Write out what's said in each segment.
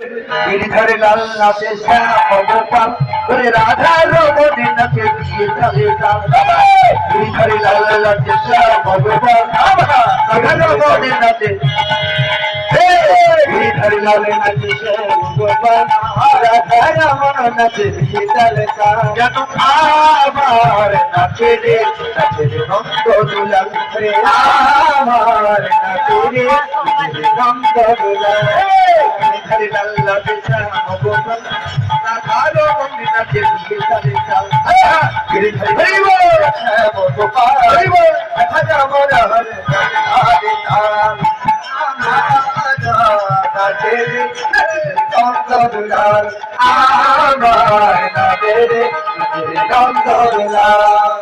गिरिधर लाल नाचे श्याम गोपाल बोले राधा रमणी नाचे दिए चले गिरिधर लाल नाचे श्याम गोपाल राधा रमणी नाचे गिरिधर लाल नाचे श्याम गोपाल राधा रमण नाचे दिए चले আমার নাচে রে নন্দ দুলাল রে আমার নাচে রে নন্দ দুলাল हरि लाला श्याम गोपाल राधा रमणी नाचे दिए चले गिरिधर श्याम गोपाल राधा रमण नाचे रे नंद दुलाल আমার নাচে রে নন্দ দুলাল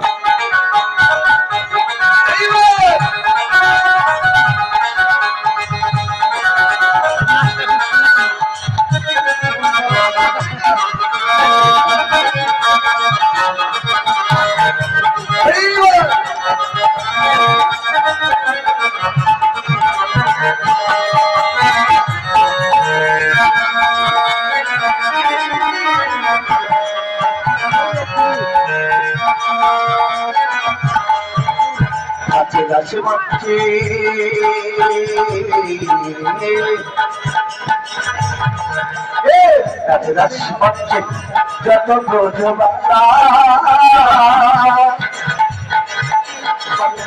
গাছ মাছে গাছে গাছ মাছে যত ব্রজবালা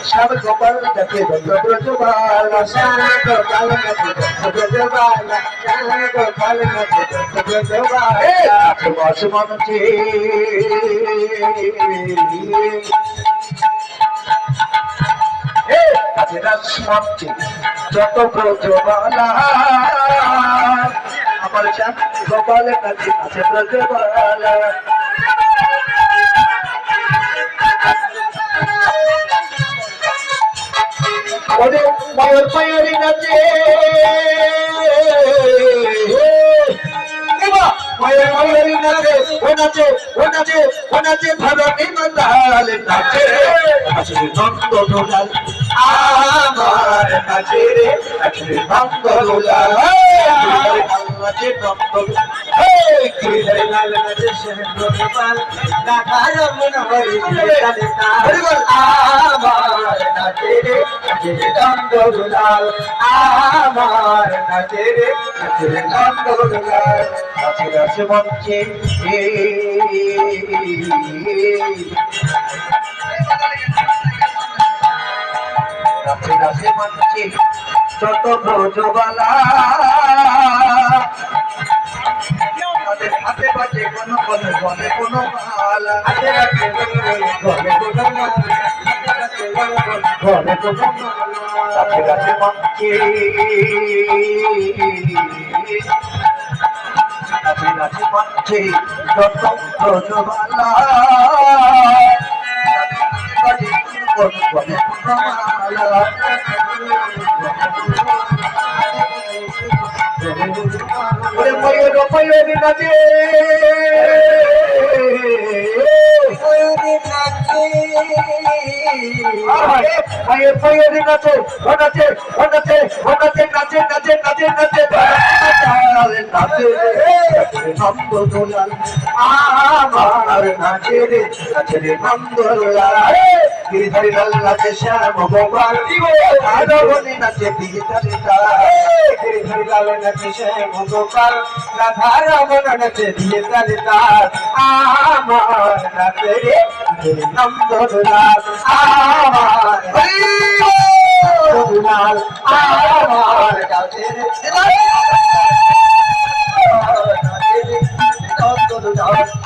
শ্যাম গোপাল দেখে ব্রজবালা শ্যাম গোপাল দেখে ব্রজবালা শ্যাম গোপাল দেখে ব্রজবালা গাছ মাছে রাজমন্ত্রী যত ব্রজবালা আমার শ্যাম গোপালের কাছে আছে ব্রজবালা ওরে ময়ূর ময়ূরী নাচে ময়ূর ময়ূরী নাচে ও নাচে ও নাচে ও নাচে ধরণী মন্দাল নাচে নন্দ দুলাল আমার নাচে রে নন্দ দুলাল নাচে নন্দ गिरिधर लाल नाचे श्याम गोपाल राधा रमण আমার নাচে রে নন্দ দুলাল আমার নাচে রে নন্দ দুলাল নাচে নাচে মঞ্চে নাচে নাচে মঞ্চে যত ব্রজবালা হাতে বাজে কোনো কোনো গলে কোনো মালা হাতে রাখে গলে কোনো মালা গলে কোনো মালা কাছে কাছে মঞ্চে কাছে কাছে মঞ্চে যত ব্রজবালা বাজে কোনো গলে কোনো মালা ময়ূর ময়ূরী নাচে ময়ূর ময়ূরী নাচে ও নাচে ও নাচে ও নাচে নাচে নাচে নাচে নাচে নাচে নন্দ দুলাল আমার নাচে রে নাচে রে নন্দ দুলাল गिरिधर लाल नाचे श्याम गोपाल राधा रमणी नाचे दिए चले गिरिधर लाल नाचे श्याम गोपाल राधा रमण नाचे दिए चले আমার নাচে রে নন্দ দুলাল আমার দুলাল আমার নাচে রে নন্দ দুলাল